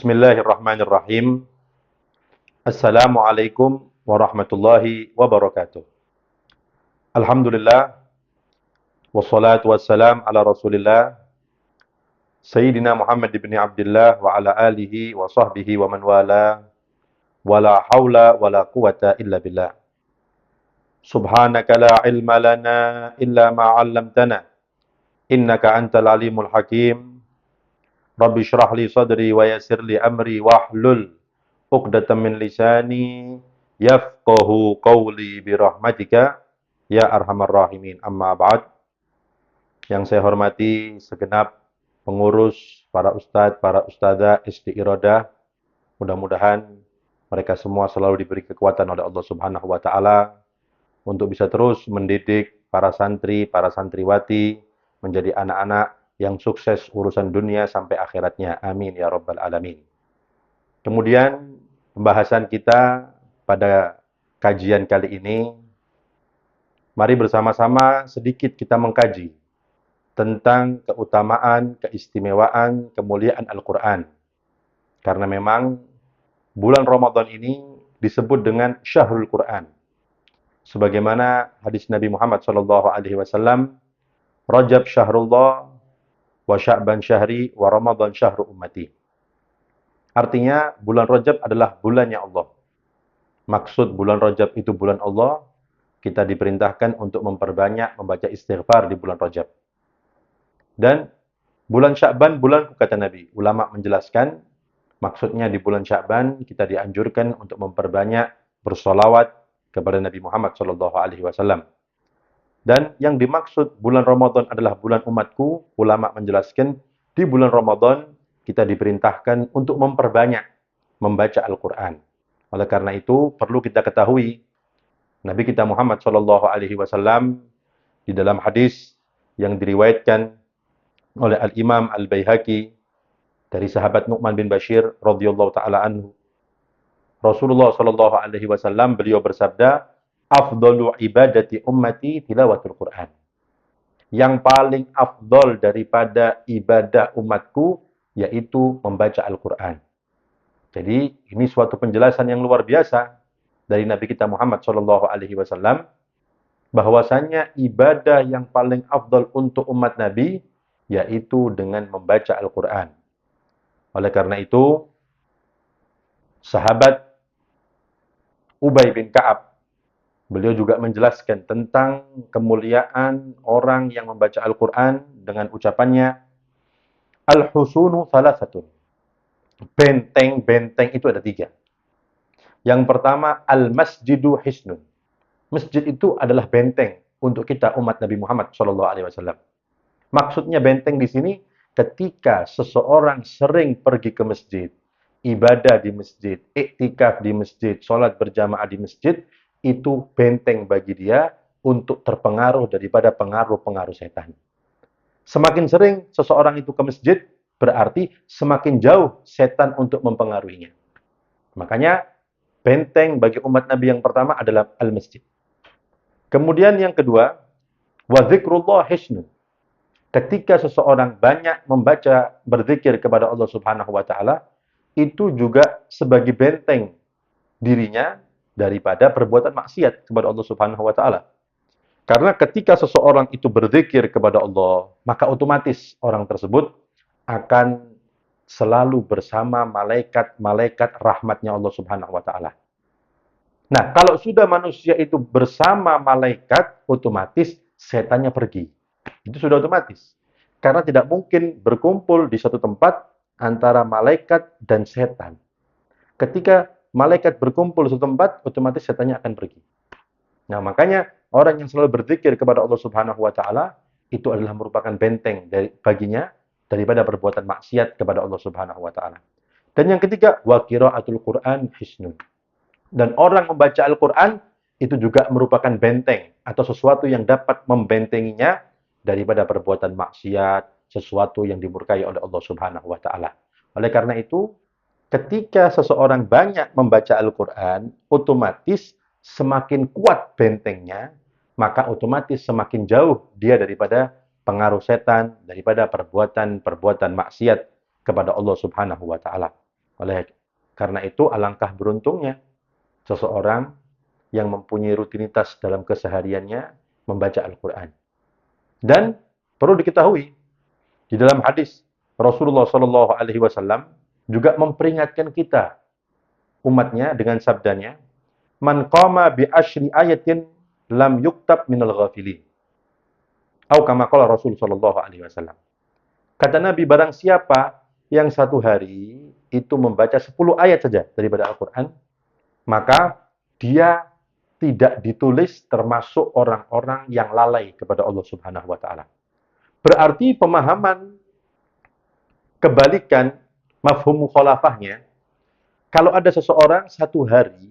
Bismillahirrahmanirrahim. Assalamualaikum warahmatullahi wabarakatuh. Alhamdulillah, wassalatu wassalam ala Rasulillah, Sayyidina Muhammad ibn Abdullah wa ala alihi wa sahbihi wa man wala, wa la hawla wa la quwata illa billah. Subhanaka la ilma lana illa ma 'allamtana, innaka antal alimul hakim. Rabbi shrah li sadri wa yassir li amri wahlul 'uqdatam min lisani yafqahu qawli bi rahmatika ya arhamar rahimin. Amma ba'd. Yang saya hormati segenap pengurus, para ustadz, para ustadzah SD Irodah, mudah-mudahan mereka semua selalu diberi kekuatan oleh Allah Subhanahu wa taala untuk bisa terus mendidik para santri, para santriwati menjadi anak-anak yang sukses urusan dunia sampai akhiratnya. Amin ya rabbal alamin. Kemudian pembahasan kita pada kajian kali ini, mari bersama-sama sedikit kita mengkaji tentang keutamaan, keistimewaan, kemuliaan Al-Quran. Karena memang bulan Ramadan ini disebut dengan Syahrul Quran. Sebagaimana hadis Nabi Muhammad SAW, Rajab syahrullah, wa Sya'ban syahri, wa Ramadan syahru ummati. Artinya, bulan Rajab adalah bulannya Allah. Maksud bulan Rajab itu bulan Allah, kita diperintahkan untuk memperbanyak membaca istighfar di bulan Rajab. Dan bulan Sya'ban, bulanku kata Nabi. Ulama menjelaskan, maksudnya di bulan Sya'ban kita dianjurkan untuk memperbanyak bersolawat kepada Nabi Muhammad SAW. Dan yang dimaksud bulan Ramadan adalah bulan umatku, ulama menjelaskan, di bulan Ramadan kita diperintahkan untuk memperbanyak membaca Al-Quran. Oleh karena itu, perlu kita ketahui, Nabi kita Muhammad SAW di dalam hadis yang diriwayatkan oleh Al-Imam Al-Baihaqi dari sahabat Nu'man bin Bashir radhiyallahu taala anhu. Rasulullah SAW beliau bersabda, "Afdalu ibadati ummati tilawatul Quran." Yang paling afdal daripada ibadah umatku yaitu membaca Al-Quran. Jadi ini suatu penjelasan yang luar biasa dari Nabi kita Muhammad SAW bahwasanya ibadah yang paling afdal untuk umat Nabi yaitu dengan membaca Al-Quran. Oleh karena itu, sahabat Ubay bin Ka'ab, beliau juga menjelaskan tentang kemuliaan orang yang membaca Al-Quran dengan ucapannya, Al-husunu salasatun. Benteng-benteng itu ada 3. Yang pertama, Al-masjidu hisnun. Masjid itu adalah benteng untuk kita umat Nabi Muhammad SAW. Maksudnya benteng di sini, ketika seseorang sering pergi ke masjid, ibadah di masjid, iktikaf di masjid, sholat berjamaah di masjid, itu benteng bagi dia untuk terpengaruh daripada pengaruh-pengaruh setan. Semakin sering seseorang itu ke masjid, berarti semakin jauh setan untuk mempengaruhinya. Makanya, benteng bagi umat Nabi yang pertama adalah al-masjid. Kemudian yang kedua, wa dzikrullah hisnun. Ketika seseorang banyak membaca, berzikir kepada Allah Subhanahu wa taala, itu juga sebagai benteng dirinya daripada perbuatan maksiat kepada Allah Subhanahu wa taala. Karena ketika seseorang itu berzikir kepada Allah, maka otomatis orang tersebut akan selalu bersama malaikat-malaikat rahmatnya Allah Subhanahu wa taala. Nah, kalau sudah manusia itu bersama malaikat, otomatis setannya pergi. Itu sudah otomatis. Karena tidak mungkin berkumpul di satu tempat antara malaikat dan setan. Ketika malaikat berkumpul di satu tempat, otomatis setannya akan pergi. Nah, makanya orang yang selalu berzikir kepada Allah Subhanahu wa taala itu adalah merupakan benteng baginya daripada perbuatan maksiat kepada Allah Subhanahu wa taala. Dan yang ketiga, wa qiraatul Qur'an hisnun. Dan orang membaca Al-Qur'an itu juga merupakan benteng atau sesuatu yang dapat membentenginya daripada perbuatan maksiat, sesuatu yang dimurkai oleh Allah Subhanahu wa taala. Oleh karena itu, ketika seseorang banyak membaca Al-Quran, otomatis semakin kuat bentengnya, maka otomatis semakin jauh dia daripada pengaruh setan, daripada perbuatan-perbuatan maksiat kepada Allah Subhanahu wa taala. Oleh karena itu, alangkah beruntungnya seseorang yang mempunyai rutinitas dalam kesehariannya membaca Al-Quran. Dan perlu diketahui, di dalam hadis Rasulullah Shallallahu Alaihi Wasallam juga memperingatkan kita umatnya dengan sabdanya, "Man qama bi asyri ayatin lam yuktab minal ghafilin." Atau kama qala Rasul Shallallahu Alaihi Wasallam. Kata Nabi, barang siapa yang satu hari itu membaca 10 ayat saja daripada Al-Quran, maka dia tidak ditulis termasuk orang-orang yang lalai kepada Allah Subhanahu wa taala. Berarti pemahaman kebalikan mafhum mukhalafahnya, kalau ada seseorang satu hari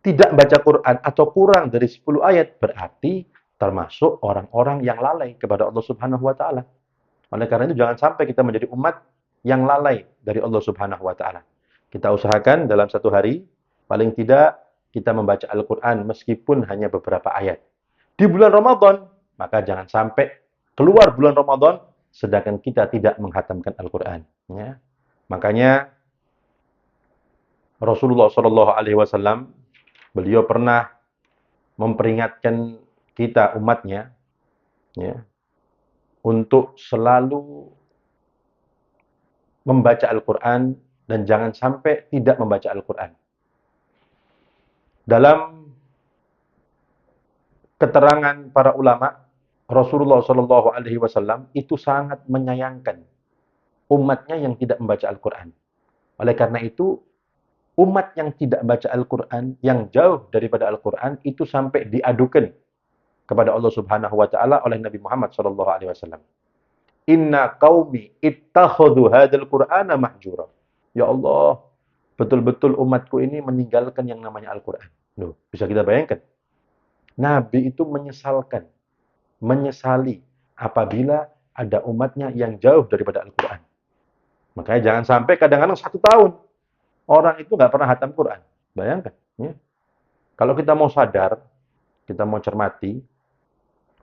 tidak baca Quran atau kurang dari 10 ayat, berarti termasuk orang-orang yang lalai kepada Allah Subhanahu wa taala. Oleh karena itu jangan sampai kita menjadi umat yang lalai dari Allah Subhanahu wa taala. Kita usahakan dalam satu hari paling tidak kita membaca Al-Qur'an meskipun hanya beberapa ayat. Di bulan Ramadan, maka jangan sampai keluar bulan Ramadan sedangkan kita tidak menghatamkan Al-Qur'an, ya. Makanya Rasulullah Shallallahu alaihi wasallam beliau pernah memperingatkan kita umatnya, ya, untuk selalu membaca Al-Quran dan jangan sampai tidak membaca Al-Quran. Dalam keterangan para ulama, Rasulullah Shallallahu Alaihi Wasallam itu sangat menyayangkan umatnya yang tidak membaca Al-Quran. Oleh karena itu, umat yang tidak membaca Al-Quran, yang jauh daripada Al-Quran, itu sampai diadukan kepada Allah Subhanahu Wa Taala oleh Nabi Muhammad Shallallahu Alaihi Wasallam. Inna qaumi ittakhadhu hadzal Qur'ana mahjura. Ya Allah, betul-betul umatku ini meninggalkan yang namanya Al-Qur'an. Loh, bisa kita bayangkan. Nabi itu menyesali apabila ada umatnya yang jauh daripada Al-Qur'an. Makanya jangan sampai kadang-kadang 1 tahun orang itu nggak pernah hatam Quran. Bayangkan, ya. Kalau kita mau sadar, kita mau cermati,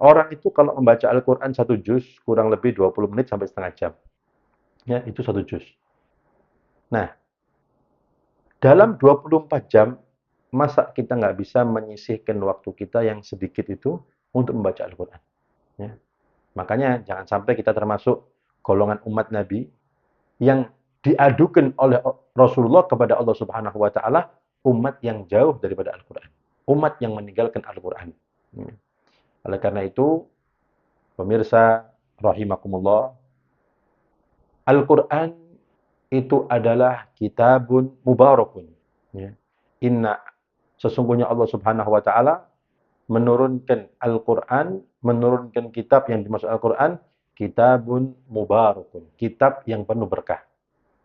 orang itu kalau membaca Al-Quran 1 juz, kurang lebih 20 menit sampai setengah jam. Ya, itu 1 juz. Nah, dalam 24 jam, masa kita nggak bisa menyisihkan waktu kita yang sedikit itu untuk membaca Al-Quran. Ya. Makanya jangan sampai kita termasuk golongan umat Nabi yang diadukan oleh Rasulullah kepada Allah Subhanahu wa Ta'ala, umat yang jauh daripada Al-Quran. Umat yang meninggalkan Al-Quran. Ya. Oleh karena itu, pemirsa rahimakumullah, Al-Quran itu adalah kitabun mubarakun. Ya. Inna, sesungguhnya Allah Subhanahu wa Ta'ala menurunkan Al-Quran, menurunkan kitab yang dimaksud Al-Quran, kitabun mubarakun, kitab yang penuh berkah.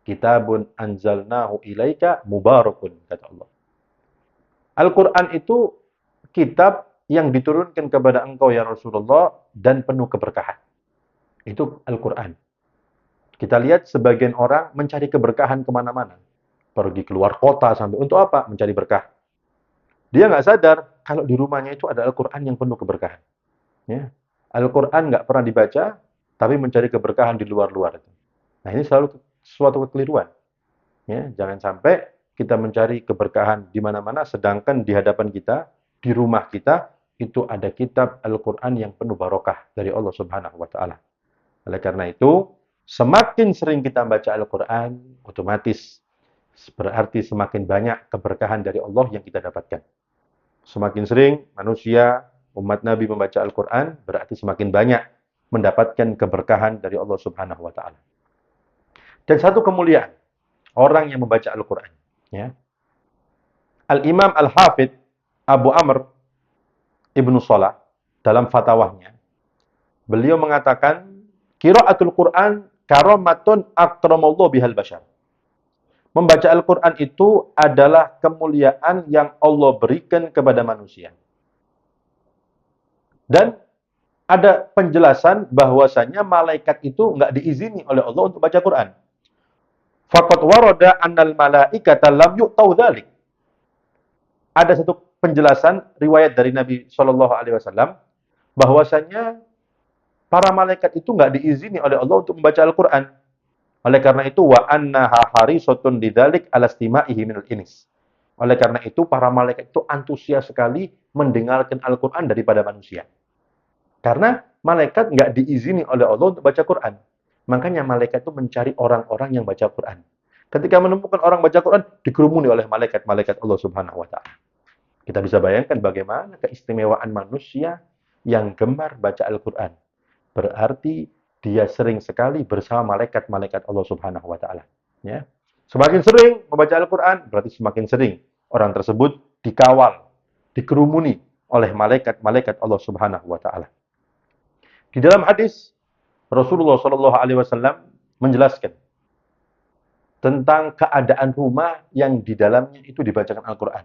Kitabun anzalnahu ilaika mubarakun, kata Allah. Al-Quran itu kitab yang diturunkan kepada engkau ya Rasulullah dan penuh keberkahan. Itu Al-Quran. Kita lihat sebagian orang mencari keberkahan kemana-mana. Pergi keluar kota sampai untuk apa? Mencari berkah. Dia nggak sadar kalau di rumahnya itu ada Al-Quran yang penuh keberkahan. Ya. Al-Quran nggak pernah dibaca, tapi mencari keberkahan di luar-luar. Nah, ini selalu suatu kekeliruan. Ya, jangan sampai kita mencari keberkahan di mana-mana, sedangkan di hadapan kita, di rumah kita, itu ada kitab Al-Quran yang penuh barokah dari Allah Subhanahu wa Ta'ala. Oleh karena itu, semakin sering kita baca Al-Quran, otomatis berarti semakin banyak keberkahan dari Allah yang kita dapatkan. Semakin sering manusia, umat Nabi membaca Al-Quran, berarti semakin banyak mendapatkan keberkahan dari Allah Subhanahu wa Ta'ala. Dan satu kemuliaan orang yang membaca Al-Quran. Ya. Al-Imam Al-Hafidh Abu Amr Ibnu Salah dalam fatwanya, beliau mengatakan, qiraatul Quran karamatun akramallahu bihal bashar. Membaca Al-Quran itu adalah kemuliaan yang Allah berikan kepada manusia. Dan ada penjelasan bahwasanya malaikat itu nggak diizini oleh Allah untuk baca Quran. Faqad warada annal malaikata lam yu'tau dzalik. Ada satu penjelasan riwayat dari Nabi Shallallahu Alaihi Wasallam bahwasanya para malaikat itu nggak diizini oleh Allah untuk membaca Al-Quran. Oleh karena itu, wa annaha harisatun lidzalik ala istima'ihi minal inis. Oleh karena itu, para malaikat itu antusias sekali mendengarkan Al-Quran daripada manusia. Karena malaikat nggak diizini oleh Allah untuk baca Quran. Makanya malaikat itu mencari orang-orang yang baca Quran. Ketika menemukan orang baca Quran, dikerumuni oleh malaikat-malaikat Allah Subhanahu wa Ta'ala. Kita bisa bayangkan bagaimana keistimewaan manusia yang gemar baca Al-Quran. Berarti dia sering sekali bersama malaikat-malaikat Allah Subhanahu wa Ta'ala. Ya. Semakin sering membaca Al-Quran, berarti semakin sering orang tersebut dikawal, dikerumuni oleh malaikat-malaikat Allah Subhanahu wa Ta'ala. Di dalam hadis, Rasulullah Shallallahu Alaihi Wasallam menjelaskan tentang keadaan rumah yang di dalamnya itu dibacakan Al-Quran.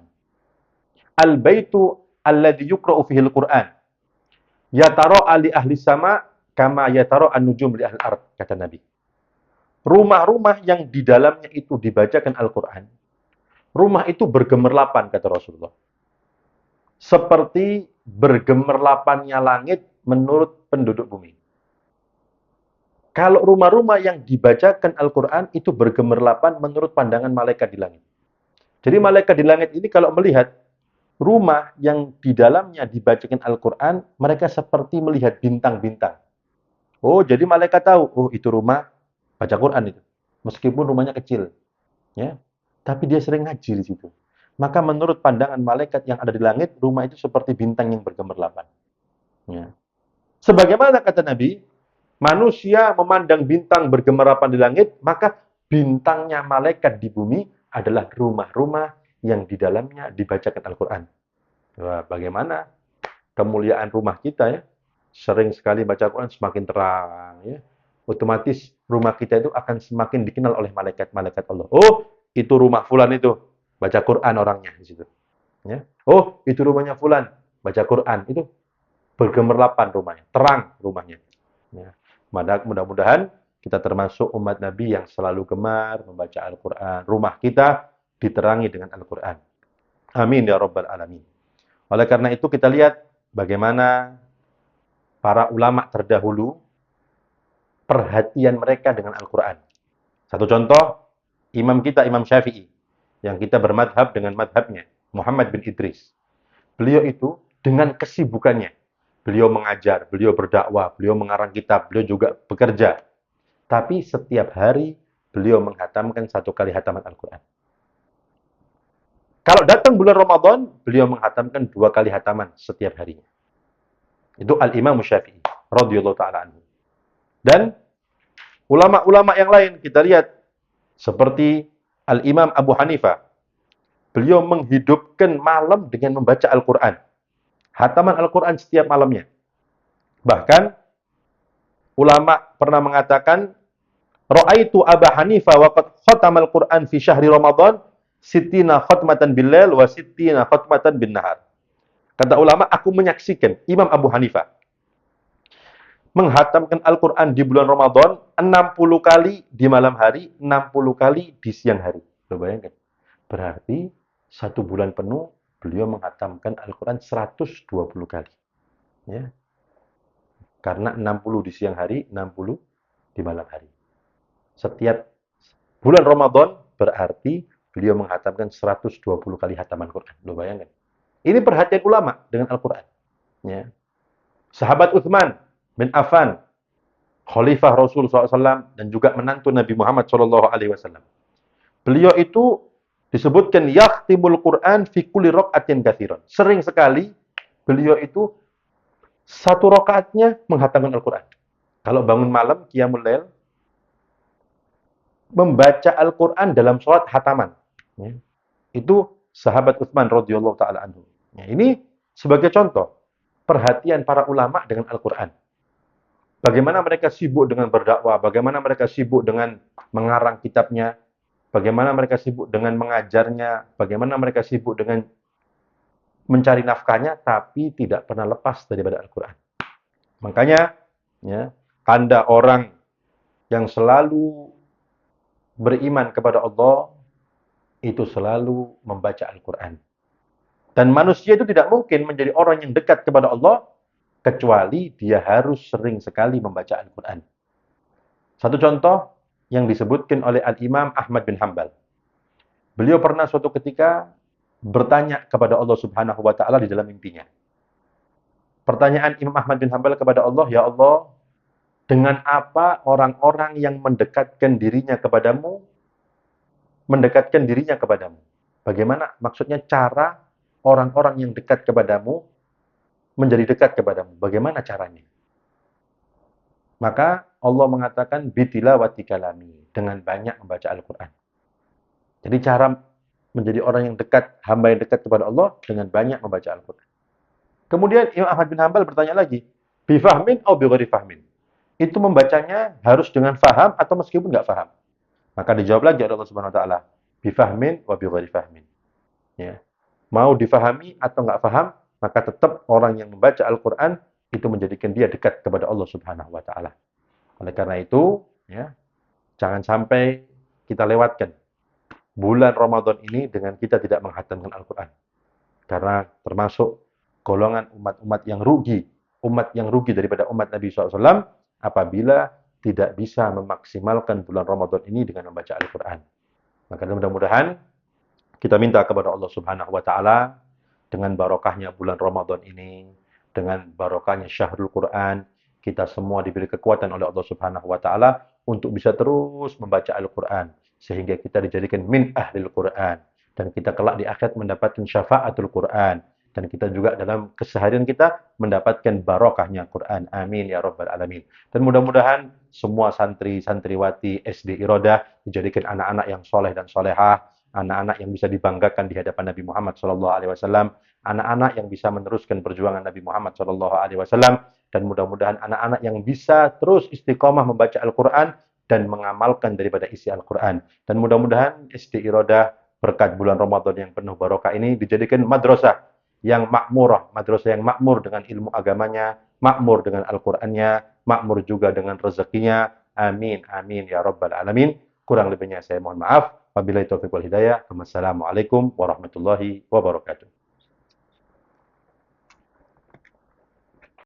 Al-baitu alladhi yukra'u fihi al-Quran. Yatara ali ahli sama kama yatara an-nujum li ahli ard, kata Nabi. Rumah-rumah yang di dalamnya itu dibacakan Al-Quran, rumah itu bergemerlapan, kata Rasulullah. Seperti bergemerlapannya langit menurut penduduk bumi. Kalau rumah-rumah yang dibacakan Al-Quran itu bergemerlapan menurut pandangan malaikat di langit. Jadi malaikat di langit ini kalau melihat rumah yang di dalamnya dibacakan Al-Quran, mereka seperti melihat bintang-bintang. Oh, jadi malaikat tahu, oh itu rumah baca Quran itu. Meskipun rumahnya kecil. Ya, tapi dia sering ngaji di situ. Maka menurut pandangan malaikat yang ada di langit, rumah itu seperti bintang yang bergemerlapan. Ya. Sebagaimana kata Nabi, manusia memandang bintang bergemerlapan di langit, maka bintangnya malaikat di bumi adalah rumah-rumah yang di dalamnya dibacakan Al-Quran. Wah, bagaimana kemuliaan rumah kita ya? Sering sekali baca Al-Quran semakin terang. Ya. Otomatis rumah kita itu akan semakin dikenal oleh malaikat-malaikat Allah. Oh, itu rumah fulan itu. Baca Quran orangnya di situ. Ya. Oh, itu rumahnya fulan. Baca Quran. Itu bergemerlapan rumahnya. Terang rumahnya. Ya. Mudah-mudahan kita termasuk umat Nabi yang selalu gemar membaca Al-Quran. Rumah kita diterangi dengan Al-Quran. Amin ya Rabbal Alamin. Oleh karena itu kita lihat bagaimana para ulama terdahulu perhatian mereka dengan Al-Quran. Satu contoh, imam kita, Imam Syafi'i, yang kita bermadhab dengan madhabnya, Muhammad bin Idris. Beliau itu dengan kesibukannya, beliau mengajar, beliau berdakwah, beliau mengarang kitab, beliau juga bekerja. Tapi setiap hari beliau menghatamkan 1 kali hataman Al-Quran. Kalau datang bulan Ramadan, beliau menghatamkan 2 kali hataman setiap harinya. Itu Al-Imam Syafi'i, radhiyallahu ta'ala anhu. Dan ulama-ulama yang lain kita lihat seperti Al-Imam Abu Hanifah. Beliau menghidupkan malam dengan membaca Al-Quran. Hataman Al-Quran setiap malamnya. Bahkan ulama pernah mengatakan, Ra'aitu Abu Hanifah wa qad khatama Al-Quran fi syahri Ramadan sittina khatmatan bil-lail wa sittina khatmatan bin-nahar. Kata ulama, aku menyaksikan Imam Abu Hanifah menghatamkan Al-Quran di bulan Ramadan 60 kali di malam hari, 60 kali di siang hari. Lo bayangkan. Berarti 1 bulan penuh beliau menghatamkan Al-Quran 120 kali. Ya. Karena 60 di siang hari, 60 di malam hari. Setiap bulan Ramadan berarti beliau menghatamkan 120 kali hataman Quran. Lo bayangkan. Ini perhatian ulama dengan Al-Quran. Ya. Sahabat Utsman bin Affan, Khalifah Rasul SAW, dan juga menantu Nabi Muhammad SAW. Beliau itu disebutkan yakhtimul Quran fi kulli raqatin katsiran. Sering sekali beliau itu 1 rakaatnya menghatamkan Al-Quran. Kalau bangun malam, qiyamul lail, membaca Al-Quran dalam sholat hataman. Ya. Itu sahabat Utsman radhiyallahu taala anhu. Ya, ini sebagai contoh perhatian para ulama dengan Al-Quran. Bagaimana mereka sibuk dengan berdakwah, bagaimana mereka sibuk dengan mengarang kitabnya, bagaimana mereka sibuk dengan mengajarnya, bagaimana mereka sibuk dengan mencari nafkahnya, tapi tidak pernah lepas daripada Al-Quran. Makanya, ya, tanda orang yang selalu beriman kepada Allah, itu selalu membaca Al-Quran. Dan manusia itu tidak mungkin menjadi orang yang dekat kepada Allah, kecuali dia harus sering sekali membaca Al-Quran. Satu contoh, yang disebutkan oleh Al-Imam Ahmad bin Hanbal. Beliau pernah suatu ketika bertanya kepada Allah Subhanahu wa taala di dalam mimpinya. Pertanyaan Imam Ahmad bin Hanbal kepada Allah, "Ya Allah, dengan apa orang-orang yang mendekatkan dirinya kepadamu? Bagaimana maksudnya cara orang-orang yang dekat kepadamu menjadi dekat kepadamu? Bagaimana caranya?" Maka Allah mengatakan bitilawati kalami, dengan banyak membaca Al-Qur'an. Jadi cara menjadi orang yang dekat, hamba yang dekat kepada Allah dengan banyak membaca Al-Qur'an. Kemudian Imam Ahmad bin Hanbal bertanya lagi, bifahmin atau bighairi fahmin? Itu membacanya harus dengan faham atau meskipun nggak faham? Maka dijawab lagi oleh Allah Subhanahu wa taala, bifahmin wa bighairi fahmin. Ya. Mau difahami atau nggak faham, maka tetap orang yang membaca Al-Qur'an itu menjadikan dia dekat kepada Allah Subhanahu wa taala. Oleh karena itu, ya, jangan sampai kita lewatkan bulan Ramadan ini dengan kita tidak menghatamkan Al-Qur'an. Karena termasuk golongan umat-umat yang rugi daripada umat Nabi SAW apabila tidak bisa memaksimalkan bulan Ramadan ini dengan membaca Al-Quran. Maka mudah-mudahan kita minta kepada Allah Subhanahu wa taala dengan barokahnya bulan Ramadan ini, dengan barokahnya Syahrul Quran, kita semua diberi kekuatan oleh Allah Subhanahu wa taala untuk bisa terus membaca Al-Quran sehingga kita dijadikan min ahlil Quran dan kita kelak di akhirat mendapatkan syafaatul Quran dan kita juga dalam keseharian kita mendapatkan barokahnya Quran. Amin ya rabbal alamin. Dan mudah-mudahan semua santri-santriwati SD Irodah dijadikan anak-anak yang soleh dan solehah, anak-anak yang bisa dibanggakan di hadapan Nabi Muhammad SAW, anak-anak yang bisa meneruskan perjuangan Nabi Muhammad SAW, dan mudah-mudahan anak-anak yang bisa terus istiqomah membaca Al-Quran dan mengamalkan daripada isi Al-Quran. Dan mudah-mudahan SD Irodah berkat bulan Ramadan yang penuh barokah ini dijadikan madrasah yang makmurah, madrasah yang makmur dengan ilmu agamanya, makmur dengan Al-Qur'annya, makmur juga dengan rezekinya. Amin, amin ya rabbal alamin. Kurang lebihnya saya mohon maaf. Wabillahi taufiq wal hidayah. Wassalamualaikum warahmatullahi wabarakatuh.